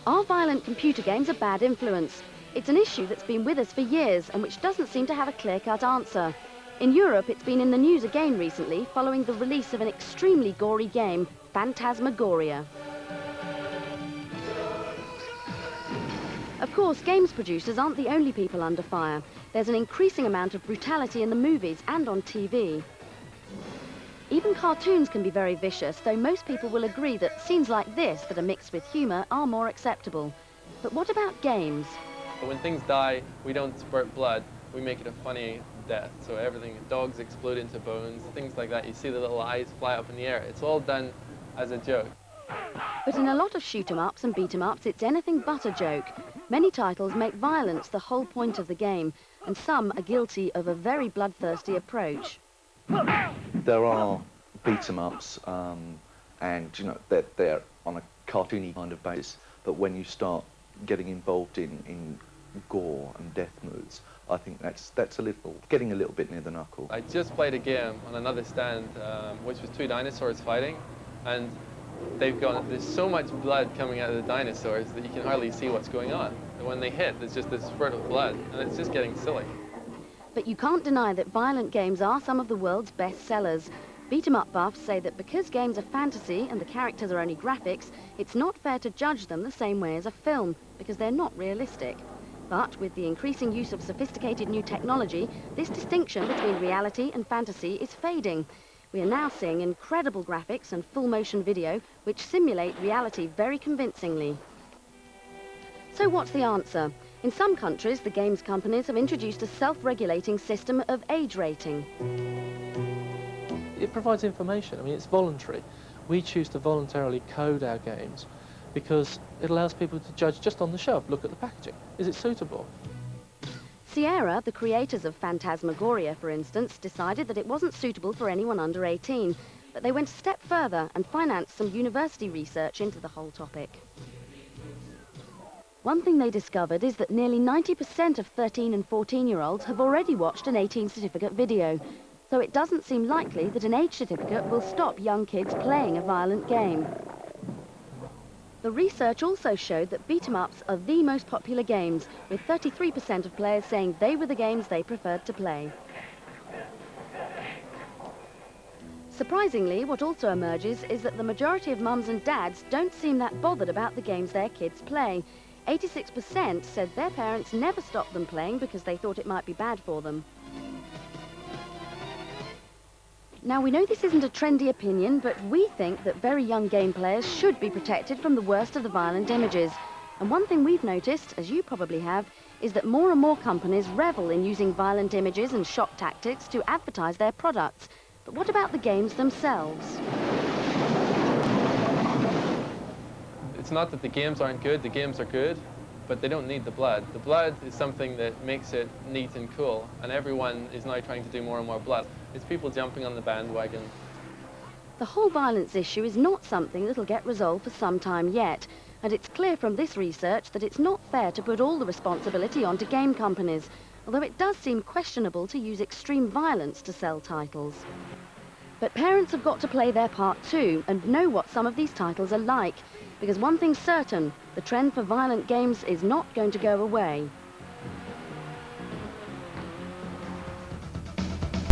Are violent computer games a bad influence? It's an issue that's been with us for years and which doesn't seem to have a clear-cut answer. In Europe, it's been in the news again recently following the release of an extremely gory game, Phantasmagoria. Of course, games producers aren't the only people under fire. There's an increasing amount of brutality in the movies and on TV. Even cartoons can be very vicious, though most people will agree that scenes like this that are mixed with humour are more acceptable. But what about games? When things die, we don't spurt blood, we make it a funny death. So everything, dogs explode into bones, things like that. You see the little eyes fly up in the air. It's all done as a joke. But in a lot of shoot-'em-ups and beat-'em-ups, it's anything but a joke. Many titles make violence the whole point of the game, and some are guilty of a very bloodthirsty approach. There are beat-'em-ups, and you know they're on a cartoony kind of basis. But when you start getting involved in gore and death moods, I think that's getting a little bit near the knuckle. I just played a game on another stand, which was two dinosaurs fighting, and there's so much blood coming out of the dinosaurs that you can hardly see what's going on. And when they hit, there's just this spurt of blood, and it's just getting silly. But you can't deny that violent games are some of the world's best sellers. Beat-em-up buffs say that because games are fantasy and the characters are only graphics, it's not fair to judge them the same way as a film, because they're not realistic. But with the increasing use of sophisticated new technology, this distinction between reality and fantasy is fading. We are now seeing incredible graphics and full-motion video which simulate reality very convincingly. So what's the answer? In some countries, the games companies have introduced a self-regulating system of age rating. It provides information. I mean, it's voluntary. We choose to voluntarily code our games because it allows people to judge just on the shelf, look at the packaging. Is it suitable? Sierra, the creators of Phantasmagoria, for instance, decided that it wasn't suitable for anyone under 18, but they went a step further and financed some university research into the whole topic. One thing they discovered is that nearly 90% of 13 and 14-year-olds have already watched an 18 certificate video, so it doesn't seem likely that an age certificate will stop young kids playing a violent game. The research also showed that beat-em-ups are the most popular games, with 33% of players saying they were the games they preferred to play. Surprisingly, what also emerges is that the majority of mums and dads don't seem that bothered about the games their kids play. 86% said their parents never stopped them playing because they thought it might be bad for them. Now, we know this isn't a trendy opinion, but we think that very young game players should be protected from the worst of the violent images. And one thing we've noticed, as you probably have, is that more and more companies revel in using violent images and shock tactics to advertise their products. But what about the games themselves? It's not that the games aren't good, the games are good, but they don't need the blood. The blood is something that makes it neat and cool, and everyone is now trying to do more and more blood. It's people jumping on the bandwagon. The whole violence issue is not something that'll get resolved for some time yet, and it's clear from this research that it's not fair to put all the responsibility onto game companies, although it does seem questionable to use extreme violence to sell titles. But parents have got to play their part too and know what some of these titles are like, because one thing's certain, the trend for violent games is not going to go away.